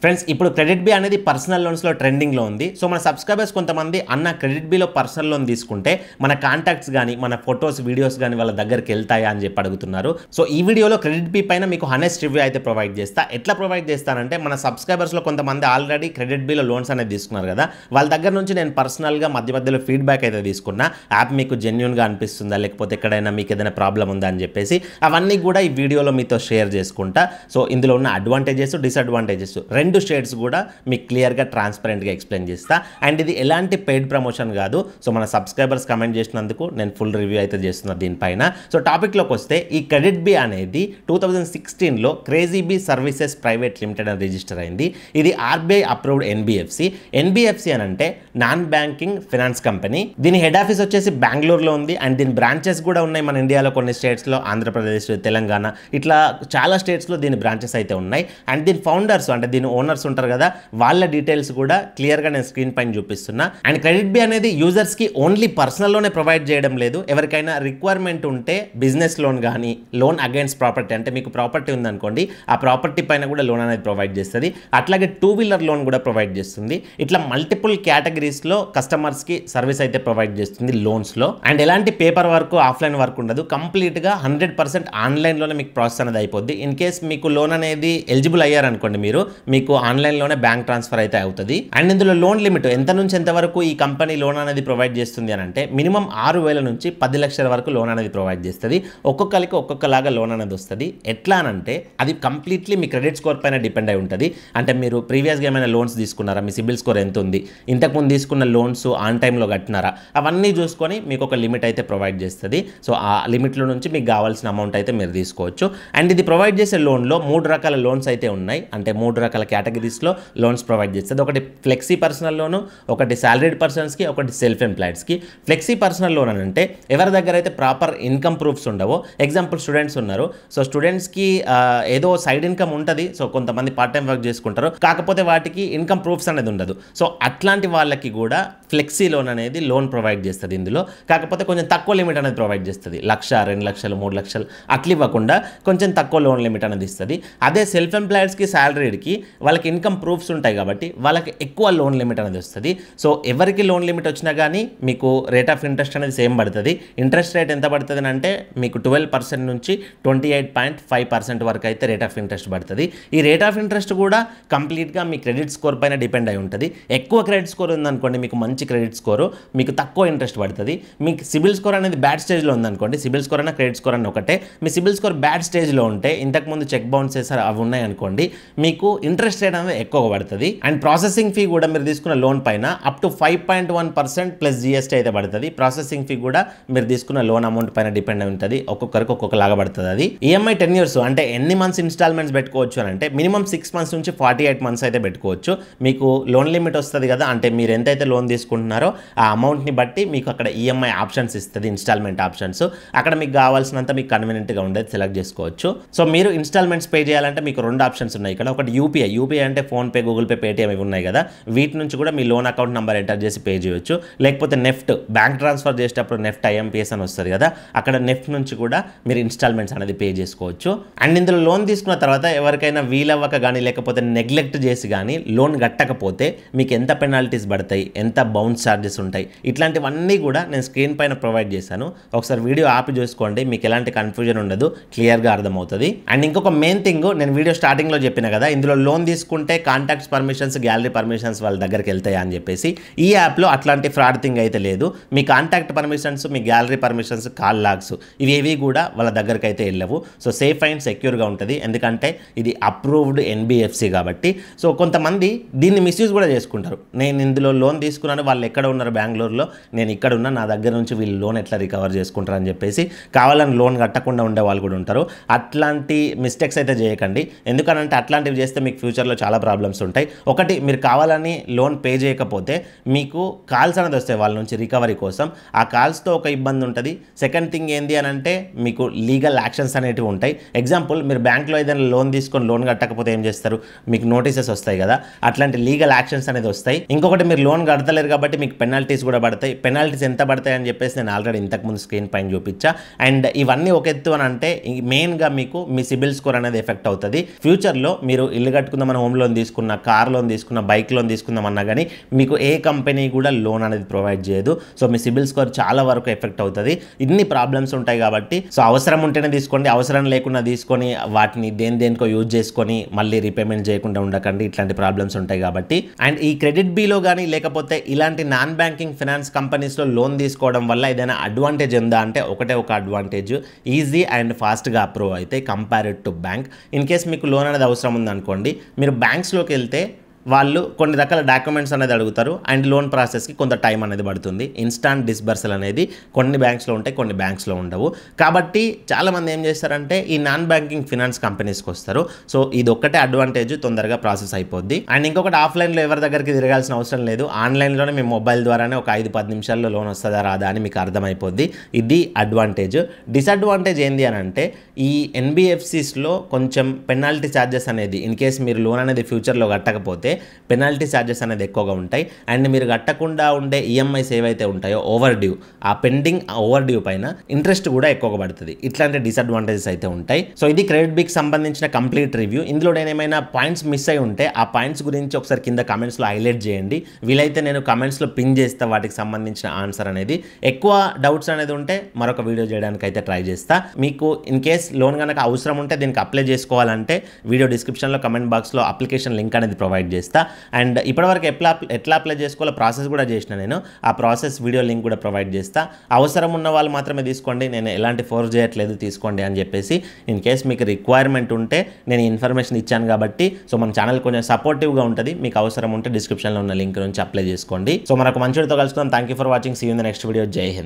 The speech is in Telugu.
ఫ్రెండ్స్ ఇప్పుడు క్రెడిట్ బి అనేది పర్సనల్ లోన్స్లో ట్రెండింగ్లో ఉంది. సో మన సబ్స్క్రైబర్స్ కొంతమంది అన్న క్రెడిట్ బిలో పర్సనల్ లోన్ తీసుకుంటే మన కాంటాక్ట్స్ కానీ మన ఫొటోస్ వీడియోస్ కానీ వాళ్ళ దగ్గరికి వెళ్తాయా అని చెప్పి అడుగుతున్నారు. సో ఈ వీడియోలో క్రెడిట్ బి పైన మీకు హానెస్ట్ రివ్యూ అయితే ప్రొవైడ్ చేస్తా. ఎట్లా ప్రొవైడ్ చేస్తానంటే మన సబ్స్క్రైబర్స్లో కొంతమంది ఆల్రెడీ క్రెడిట్ బిలో లోన్స్ అనేది తీసుకున్నారు కదా, వాళ్ళ దగ్గర నుంచి నేను పర్సనల్గా మధ్యలో ఫీడ్బ్యాక్ అయితే తీసుకున్నా. యాప్ మీకు జెన్యూన్గా అనిపిస్తుందా లేకపోతే ఎక్కడైనా మీకు ఏదైనా ప్రాబ్లం ఉందా అని చెప్పేసి అవన్నీ కూడా ఈ వీడియోలో మీతో షేర్ చేసుకుంటా. సో ఇందులో ఉన్న అడ్వాంటేజెస్ డిసడ్వాంటేజెస్ రెండు షేడ్స్ కూడా మీకు క్లియర్గా ట్రాన్స్పరెంట్గా ఎక్స్ప్లెయిన్ చేస్తా. అండ్ ఇది ఎలాంటి పెయిడ్ ప్రమోషన్ కాదు. సో మన సబ్స్క్రైబర్స్ కమెంట్ చేసినందుకు నేను ఫుల్ రివ్యూ అయితే చేస్తున్నా దీనిపైన. సో టాపిక్లోకి వస్తే ఈ క్రెడిట్ బి అనేది 2016లో Krazybee services private limited అని రిజిస్టర్ అయింది. ఇది ఆర్బీఐ అప్రూవ్డ్ ఎన్బిఎఫ్సి. ఎన్బిఎఫ్సి అని అంటే నాన్ బ్యాంకింగ్ ఫైనాన్స్ కంపెనీ. దీని హెడ్ ఆఫీస్ వచ్చేసి బెంగళూరులో ఉంది. అండ్ దీని బ్రాంచెస్ కూడా ఉన్నాయి మన ఇండియాలో కొన్ని స్టేట్స్లో, ఆంధ్రప్రదేశ్, తెలంగాణ, ఇట్లా చాలా స్టేట్స్లో దీని బ్రాంచెస్ అయితే ఉన్నాయి. అండ్ దీని ఫౌండర్స్ అంటే దీని ఓనర్స్ ఉంటారు కదా, వాళ్ళ డీటెయిల్స్ కూడా క్లియర్గా నేను స్క్రీన్ పైన చూపిస్తున్నా. అండ్ క్రెడిట్ బి అనేది యూజర్స్కి ఓన్లీ పర్సనల్లోనే ప్రొవైడ్ చేయడం లేదు. ఎవరికైనా రిక్వైర్మెంట్ ఉంటే బిజినెస్ లోన్ కానీ లోన్ అగైన్స్ ప్రాపర్టీ అంటే మీకు ప్రాపర్టీ ఉందనుకోండి, ఆ ప్రాపర్టీ పైన కూడా లోన్ అనేది ప్రొవైడ్ చేస్తుంది. అట్లాగే 2-వీలర్ లోన్ కూడా ప్రొవైడ్ చేస్తుంది. ఇట్లా మల్టిపుల్ కేటగిరీస్లో కస్టమర్స్కి సర్వీస్ అయితే ప్రొవైడ్ చేస్తుంది లోన్స్లో. అండ్ ఎలాంటి పేపర్ వర్క్ ఆఫ్లైన్ వర్క్ ఉండదు. కంప్లీట్గా 100% ఆన్లైన్లోనే మీకు ప్రాసెస్ అనేది అయిపోద్ది. ఇన్ కేస్ మీకు లోన్ అనేది ఎలిజిబుల్ అయ్యారనుకోండి, మీకు ఆన్లైన్లోనే బ్యాంక్ ట్రాన్స్ఫర్ అయితే అవుతుంది. అండ్ ఇందులో లోన్ లిమిట్ ఎంత నుంచి ఎంత వరకు ఈ కంపెనీ లోన్ అనేది ప్రొవైడ్ చేస్తుంది అని అంటే మినిమం 6,000 నుంచి 10 లక్షల వరకు లోన్ అనేది ప్రొవైడ్ చేస్తుంది. ఒక్కొక్కరికి ఒక్కొక్కలాగా లోన్ అనేది వస్తుంది. ఎట్లా అంటే అది కంప్లీట్లీ మీ క్రెడిట్ స్కోర్ పైన డిపెండ్ అయి ఉంటుంది. అంటే మీరు ప్రీవియస్గా ఏమైనా లోన్స్ తీసుకున్నారా, మీ సిబిల్ స్కోర్ ఎంత ఉంది, ఇంతకుముందు తీసుకున్న లోన్స్ ఆన్ టైంలో కట్టినారా, అవన్నీ చూసుకొని మీకు ఒక లిమిట్ అయితే ప్రొవైడ్ చేస్తుంది. సో ఆ లిమిట్లో నుంచి మీకు కావాల్సిన అమౌంట్ అయితే మీరు తీసుకోవచ్చు. అండ్ ఇది ప్రొవైడ్ చేసే లోన్లో 3 రకాల లోన్స్ అయితే ఉన్నాయి. అంటే 3 రకాల కేటగిరీస్లో లోన్స్ ప్రొవైడ్ చేస్తుంది. ఒకటి ఫ్లెక్సీ పర్సనల్ లోను, ఒకటి సాలరీడ్ పర్సన్స్కి, ఒకటి సెల్ఫ్ ఎంప్లాయిడ్స్కి. ఫ్లెక్సీ పర్సనల్ లోన్ అని అంటే ఎవరి దగ్గర అయితే ప్రాపర్ ఇన్కమ్ ప్రూఫ్స్ ఉండవో, ఎగ్జాంపుల్ స్టూడెంట్స్ ఉన్నారు. సో స్టూడెంట్స్కి ఏదో సైడ్ ఇన్కమ్ ఉంటుంది. సో కొంతమంది పార్ట్ టైం వర్క్ చేసుకుంటారు, కాకపోతే వాటికి ఇన్కమ్ ప్రూఫ్స్ అనేది ఉండదు. సో అట్లాంటి వాళ్ళకి కూడా ఫ్లెక్సీ లోన్ అనేది లోన్ ప్రొవైడ్ చేస్తుంది ఇందులో. కాకపోతే కొంచెం తక్కువ లిమిట్ అనేది ప్రొవైడ్ చేస్తుంది. 1,00,000, 2,00,000, 3,00,000 అట్లా ఇవ్వకుండా కొంచెం తక్కువ లోన్ లిమిట్ అనేది ఇస్తుంది. అదే సెల్ఫ్ ఎంప్లాయిడ్స్కి, సాలరీడ్కి వాళ్ళకి ఇన్కమ్ ప్రూఫ్స్ ఉంటాయి కాబట్టి వాళ్ళకి ఎక్కువ లోన్ లిమిట్ అనేది వస్తుంది. సో ఎవరికి లోన్ లిమిట్ వచ్చినా కానీ మీకు రేట్ ఆఫ్ ఇంట్రెస్ట్ అనేది సేమ్ పడుతుంది. ఇంట్రెస్ట్ రేట్ ఎంత పడుతుంది అంటే మీకు 12% నుంచి 28.5% వరకు అయితే రేట్ ఆఫ్ ఇంట్రెస్ట్ పడుతుంది. ఈ రేట్ ఆఫ్ ఇంట్రెస్ట్ కూడా కంప్లీట్గా మీ క్రెడిట్ స్కోర్ పైన డిపెండ్ అయి ఉంటుంది. ఎక్కువ క్రెడిట్ స్కోర్ ఉందనుకోండి, మీకు మంచి క్రెడిట్ స్కోరు, మీకు తక్కువ ఇంట్రెస్ట్ పడుతుంది. మీకు సిబిల్ స్కోర్ అనేది బ్యాడ్ స్టేజ్లో ఉందనుకోండి, సిబిల్ స్కోర్ అన్న క్రెడిట్ స్కోర్ అన్న ఒకటే. మీ సిబిల్ స్కోర్ బ్యాడ్ స్టేజ్లో ఉంటే, ఇంతకుముందు చెక్ బౌన్స్ చేసారు అవి ఉన్నాయనుకోండి, మీకు ఇంట్రెస్ట్ రేట్ అనేది ఎక్కువ పడుతుంది. అండ్ ప్రాసెసింగ్ ఫీ కూడా మీరు తీసుకున్న లోన్ పైన అప్ టు 5.1% ప్లస్ జిఎస్టీ అయితే పడుతుంది. ప్రాసెసింగ్ ఫీ కూడా మీరు తీసుకున్న లోన్ అమౌంట్ పైన డిపెండ్ అయి ఉంటుంది. ఒక్కొక్కరికి ఒక్కొక్కలాగా పడుతుంది. అది ఈఎంఐ 10 years అంటే ఎన్ని మంత్స్ ఇన్స్టాల్మెంట్స్ పెట్టుకోవచ్చు అని అంటే మినిమం 6 months నుంచి 48 months అయితే పెట్టుకోవచ్చు. మీకు లోన్ లిమిట్ వస్తుంది కదా, అంటే మీరు ఎంతైతే లోన్ తీసుకుంటున్నారో ఆ అమౌంట్ని బట్టి మీకు అక్కడ ఈఎంఐ ఆప్షన్స్ ఇస్తుంది, ఇన్స్టాల్మెంట్ ఆప్షన్స్. అక్కడ మీకు కావాల్సినంత మీకు కన్వీనియంట్గా ఉండేది సెలెక్ట్ చేసుకోవచ్చు. సో మీరు ఇన్స్టాల్మెంట్స్ పే చేయాలంటే మీకు 2 ఆప్షన్స్ ఉన్నాయి ఇక్కడ. ఒకటి యూపీఐ అంటే ఫోన్పే, గూగుల్ పే, పేటీఎం ఇవి ఉన్నాయి కదా, వీటి నుంచి కూడా మీ లోన్ అకౌంట్ నెంబర్ ఎంటర్ చేసి పే చేయొచ్చు. లేకపోతే నెఫ్ట్ బ్యాంక్ ట్రాన్స్ఫర్ చేసేటప్పుడు నెఫ్ట్ ఐఎంపీఎస్ అని వస్తుంది కదా, అక్కడ నెఫ్ట్ నుంచి కూడా మీరు ఇన్స్టాల్మెంట్స్ అనేది పే చేసుకోవచ్చు. అండ్ ఇందులో లోన్ తీసుకున్న తర్వాత ఎవరికైనా వీలవ్వక కానీ లేకపోతే నెగ్లెక్ట్ చేసి కానీ లోన్ కట్టకపోతే మీకు ఎంత పెనాల్టీస్ పడతాయి, ఎంత బౌన్స్ ఛార్జెస్ ఉంటాయి, ఇట్లాంటివన్నీ కూడా నేను స్క్రీన్ పైన ప్రొవైడ్ చేశాను. ఒకసారి వీడియో ఆపి చూసుకోండి, మీకు ఎలాంటి కన్ఫ్యూజన్ ఉండదు, క్లియర్గా అర్థమవుతుంది. అండ్ ఇంకొక మెయిన్ థింగ్, నేను వీడియో స్టార్టింగ్లో చెప్పిన కదా, ఇందులో లోన్ తీసుకుంటే కాంటాక్ట్స్ పర్మిషన్స్, గ్యాలరీ పర్మిషన్స్ వాళ్ళ దగ్గరికి వెళ్తాయి అని చెప్పేసి. ఈ యాప్లో అట్లాంటి ఫ్రాడ్ థింగ్ అయితే లేదు. మీ కాంటాక్ట్ పర్మిషన్స్, మీ గ్యాలరీ పర్మిషన్స్, కాల్ లాగ్స్ ఇవేవి కూడా వాళ్ళ దగ్గరికి అయితే వెళ్ళవు. సో సేఫ్ అండ్ సెక్యూర్గా ఉంటుంది, ఎందుకంటే ఇది అప్రూవ్డ్ ఎన్బిఎఫ్సి కాబట్టి. సో కొంతమంది దీన్ని మిస్యూజ్ కూడా చేసుకుంటారు. నేను ఇందులో లోన్ తీసుకున్నాను, వాళ్ళు ఎక్కడ ఉన్నారు బెంగళూరులో, నేను ఇక్కడ ఉన్నా, నా దగ్గర నుంచి వీళ్ళు లోన్ ఎట్లా రికవర్ చేసుకుంటారు అని చెప్పేసి కావాలని లోన్ కట్టకుండా ఉండే వాళ్ళు కూడా ఉంటారు. అట్లాంటి మిస్టేక్స్ అయితే చేయకండి. ఎందుకనంటే అట్లాంటివి చేస్తే మీకు ఫ్యూచర్లో చాలా ప్రాబ్లమ్స్ ఉంటాయి. ఒకటి, మీరు కావాలని లోన్ పే చేయకపోతే మీకు కాల్స్ అనేది వస్తాయి వాళ్ళ నుంచి రికవరీ కోసం. ఆ కాల్స్తో ఒక ఇబ్బంది ఉంటుంది. సెకండ్ థింగ్ ఏంది అని అంటే మీకు లీగల్ యాక్షన్స్ అనేటివి ఉంటాయి. ఎగ్జాంపుల్, మీరు బ్యాంక్లో ఏదైనా లోన్ తీసుకొని లోన్ కట్టకపోతే ఏం చేస్తారు, మీకు నోటీసెస్ వస్తాయి కదా, అట్లాంటి లీగల్ యాక్షన్స్ అనేది వస్తాయి. ఇంకొకటి, మీరు లోన్ కడతలేరు కాబట్టి మీకు పెనాల్టీస్ కూడా పడతాయి. పెనాల్టీస్ ఎంత పడతాయి అని చెప్పేసి నేను ఆల్రెడీ ఇంతకుముందు స్క్రీన్ పైన చూపించా. అండ్ ఇవన్నీ ఒక ఎత్తు అని అంటే మెయిన్గా మీకు మీ సిబిల్ స్కోర్ అనేది ఎఫెక్ట్ అవుతుంది. ఫ్యూచర్లో మీరు ఇల్లు కట్టుకుందాం ఏమైనా హోమ్ లోన్ తీసుకున్నా, కార్ లోన్ తీసుకున్నా, బైక్ లోన్ తీసుకుందామన్నా కానీ మీకు ఏ కంపెనీ కూడా లోన్ అనేది ప్రొవైడ్ చేయదు. సో మీ సిబిల్ స్కోర్ చాలా వరకు ఎఫెక్ట్ అవుతుంది. ఇన్ని ప్రాబ్లమ్స్ ఉంటాయి కాబట్టి సో అవసరం ఉంటేనే తీసుకోండి, అవసరం లేకుండా తీసుకొని వాటిని దేనికో యూజ్ చేసుకొని మళ్ళీ రీపేమెంట్ చేయకుండా ఉండకండి. ఇట్లాంటి ప్రాబ్లమ్స్ ఉంటాయి కాబట్టి. అండ్ ఈ క్రెడిట్ బిలో కానీ లేకపోతే ఇలాంటి నాన్ బ్యాంకింగ్ ఫైనాన్స్ కంపెనీస్లో లోన్ తీసుకోవడం వల్ల ఏదైనా అడ్వాంటేజ్ ఉందా అంటే ఒకటే ఒక అడ్వాంటేజ్, ఈజీ అండ్ ఫాస్ట్గా అప్రూవ్ అయితే compared to bank. In case మీకు లోన్ అనేది అవసరం ఉందనుకోండి, మీరు బ్యాంక్స్లోకి వెళ్తే వాళ్ళు కొన్ని రకాల డాక్యుమెంట్స్ అనేది అడుగుతారు అండ్ లోన్ ప్రాసెస్కి కొంత టైం అనేది పడుతుంది. ఇన్స్టాంట్ డిస్బర్సల్ అనేది కొన్ని బ్యాంక్స్లో ఉంటాయి, కొన్ని బ్యాంక్స్లో ఉండవు. కాబట్టి చాలామంది ఏం చేస్తారంటే ఈ నాన్ బ్యాంకింగ్ ఫినాన్స్ కంపెనీస్కి వస్తారు. సో ఇది ఒక్కటే అడ్వాంటేజ్, తొందరగా ప్రాసెస్ అయిపోద్ది. అండ్ ఇంకొకటి, ఆఫ్లైన్లో ఎవరి దగ్గరికి తిరగాల్సిన అవసరం లేదు. ఆన్లైన్లోనే మీ మొబైల్ ద్వారానే ఒక 5-10 నిమిషాల్లో లోన్ వస్తుందా రాదా అని మీకు అర్థమైపోద్ది. ఇది అడ్వాంటేజ్. డిసడ్వాంటేజ్ ఏంది అని అంటే ఈ ఎన్బిఎఫ్సిస్లో కొంచెం పెనాల్టీ ఛార్జెస్ అనేది, ఇన్ కేస్ మీరు లోన్ అనేది ఫ్యూచర్లో కట్టకపోతే పెనాల్టీ ఛార్జెస్ అనేది ఎక్కువగా ఉంటాయి. అండ్ మీరు కట్టకుండా ఉండే ఈఎంఐస్ ఏవైతే ఉంటాయో ఓవర్ డ్యూ, ఆ పెండింగ్ ఓవర్ డ్యూ పైన ఇంట్రెస్ట్ కూడా ఎక్కువగా పడుతుంది. ఇట్లాంటి డిసడ్వాంటేజెస్ అయితే ఉంటాయి. సో ఇది క్రెడిట్ బికి సంబంధించిన కంప్లీట్ రివ్యూ. ఇందులో నేను ఏమైనా పాయింట్స్ మిస్ అయి ఉంటే ఆ పాయింట్స్ గురించి ఒకసారి కింద కమెంట్స్లో హైలైట్ చేయండి. వీలైతే నేను కమెంట్స్లో పిన్ చేస్తా వాటికి సంబంధించిన ఆన్సర్ అనేది. ఎక్కువ డౌట్స్ అనేది ఉంటే మరొక వీడియో చేయడానికి అయితే ట్రై చేస్తా. మీకు ఇన్ కేస్ లోన్ కనుక అవసరం ఉంటే దీనికి అప్లై చేసుకోవాలంటే వీడియో డిస్క్రిప్షన్లో కమెంట్ బాక్స్లో అప్లికేషన్ లింక్ అనేది ప్రొవైడ్ చేస్తా. అండ్ ఇప్పటివరకు ఎట్లా అప్లై చేసుకోవాలో ప్రాసెస్ కూడా చేసిన నేను. ఆ ప్రాసెస్ వీడియో లింక్ కూడా ప్రొవైడ్ చేస్తా. అవసరం ఉన్న వాళ్ళు మాత్రమే తీసుకోండి, నేను ఎలాంటి ఫోర్స్ చేయట్లేదు తీసుకోండి అని చెప్పేసి. ఇన్ కేస్ మీకు రిక్వైర్మెంట్ ఉంటే నేను ఇన్ఫర్మేషన్ ఇచ్చాను కాబట్టి సో మన ఛానల్ కొంచెం సపోర్టివ్గా ఉంటుంది. మీకు అవసరం ఉంటే డిస్క్రిప్షన్లో ఉన్న లింక్ నుంచి అప్లై చేసుకోండి. సో మనకు మంచితో కలుసుకుందాం. Thank you for watching. See you in the next video. Jai Hind.